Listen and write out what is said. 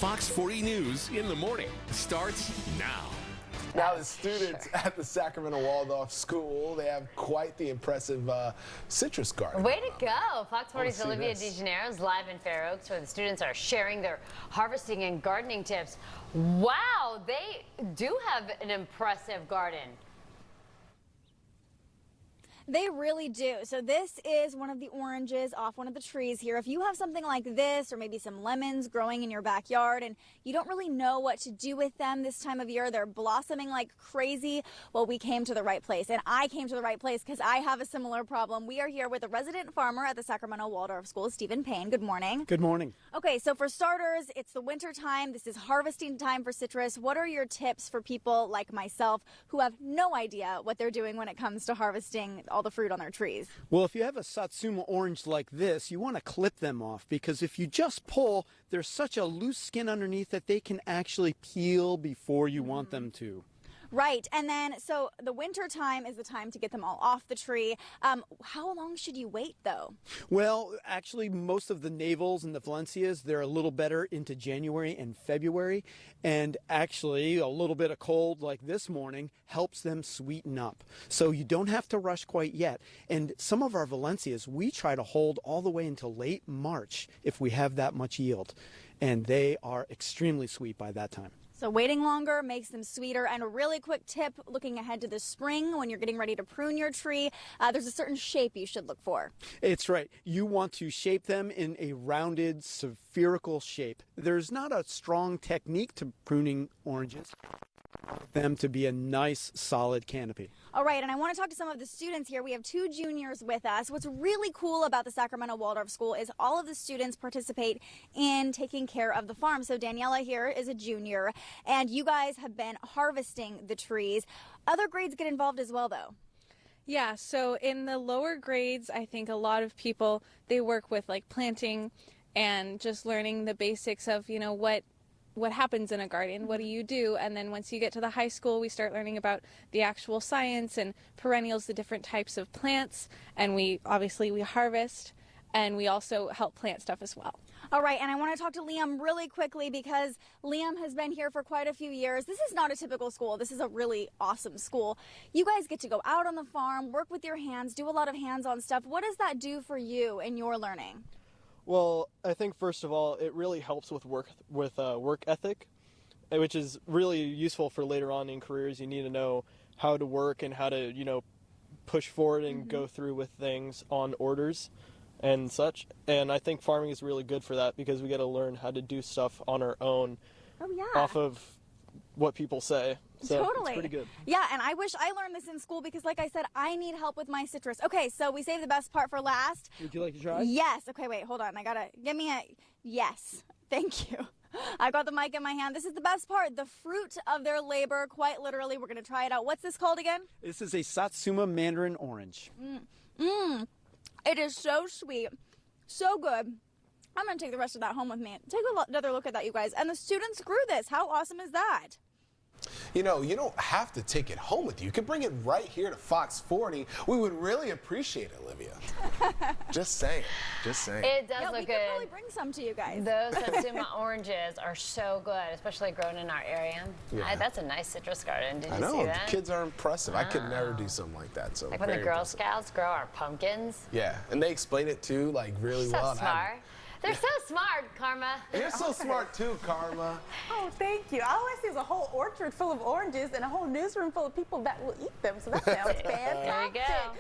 Fox 40 News in the morning starts now. Now the students at the Sacramento Waldorf School, they have quite the impressive citrus garden. Way to go. Fox 40's see Olivia this. DeGenairo is live in Fair Oaks where the students are sharing their harvesting and gardening tips. Wow, they do have an impressive garden. They really do. So this is one of the oranges off one of the trees here. If you have something like this or maybe some lemons growing in your backyard and you don't really know what to do with them this time of year, they're blossoming like crazy, well, we came to the right place. And I came to the right place because I have a similar problem. We are here with a resident farmer at the Sacramento Waldorf School, Stephen Payne. Good morning. Good morning. Okay, so for starters, it's the winter time. This is harvesting time for citrus. What are your tips for people like myself who have no idea what they're doing when it comes to harvesting all the fruit on their trees? Well, if you have a Satsuma orange like this, you want to clip them off because if you just pull, there's such a loose skin underneath that they can actually peel before you want them to. Right, and then so the winter time is the time to get them all off the tree. How long should you wait though? Well, actually, most of the navels and the Valencias, they're a little better into January and February. And actually, a little bit of cold like this morning helps them sweeten up. So you don't have to rush quite yet. And some of our Valencias, we try to hold all the way until late March if we have that much yield. And they are extremely sweet by that time. So waiting longer makes them sweeter. And a really quick tip, looking ahead to the spring when you're getting ready to prune your tree, there's a certain shape you should look for. It's right. You want to shape them in a rounded, spherical shape. There's not a strong technique to pruning oranges. Them to be a nice, solid canopy. All right, and I want to talk to some of the students here. We have two juniors with us. What's really cool about the Sacramento Waldorf School is all of the students participate in taking care of the farm. So Daniela here is a junior, and you guys have been harvesting the trees. Other grades get involved as well, though. Yeah, so in the lower grades, I think a lot of people, they work with like planting and just learning the basics of, you know, what happens in a garden, what do you do? And then once you get to the high school, we start learning about the actual science and perennials, the different types of plants. And we harvest, and we also help plant stuff as well. All right, and I want to talk to Liam really quickly because Liam has been here for quite a few years. This is not a typical school. This is a really awesome school. You guys get to go out on the farm, work with your hands, do a lot of hands-on stuff. What does that do for you in your learning? Well, I think first of all, it really helps with work ethic, which is really useful for later on in careers. You need to know how to work and how to, you know, push forward and go through with things on orders and such. And I think farming is really good for that because we got to learn how to do stuff on our own off of what people say. So Totally. It's pretty good. Yeah, and I wish I learned this in school because, like I said, I need help with my citrus. Okay, so we saved the best part for last. Would you like to try? Yes. Okay, wait, hold on. I gotta give me a yes. Thank you. I got the mic in my hand. This is the best part, the fruit of their labor. Quite literally, we're gonna try it out. What's this called again? This is a Satsuma mandarin orange. It is so sweet, so good. I'm gonna take the rest of that home with me. Take another look at that, you guys. And the students grew this. How awesome is that? You know, you don't have to take it home with you. You can bring it right here to Fox 40. We would really appreciate it, Olivia. Just saying. Just saying. It does Yeah, look we good. could probably bring some to you guys. Those Satsuma oranges are so good, especially grown in our area. Yeah. That's a nice citrus garden. Did I you know, see the that? kids are impressive. I could never do something like that. So Like when the very Girl impressive. Scouts grow our pumpkins. Yeah, and they explain it too, like really So well. and smart. They're so smart, Karma. You're so smart too, Karma. Oh, thank you. All I see is a whole orchard full of oranges and a whole newsroom full of people that will eat them. So that sounds fantastic. There you go.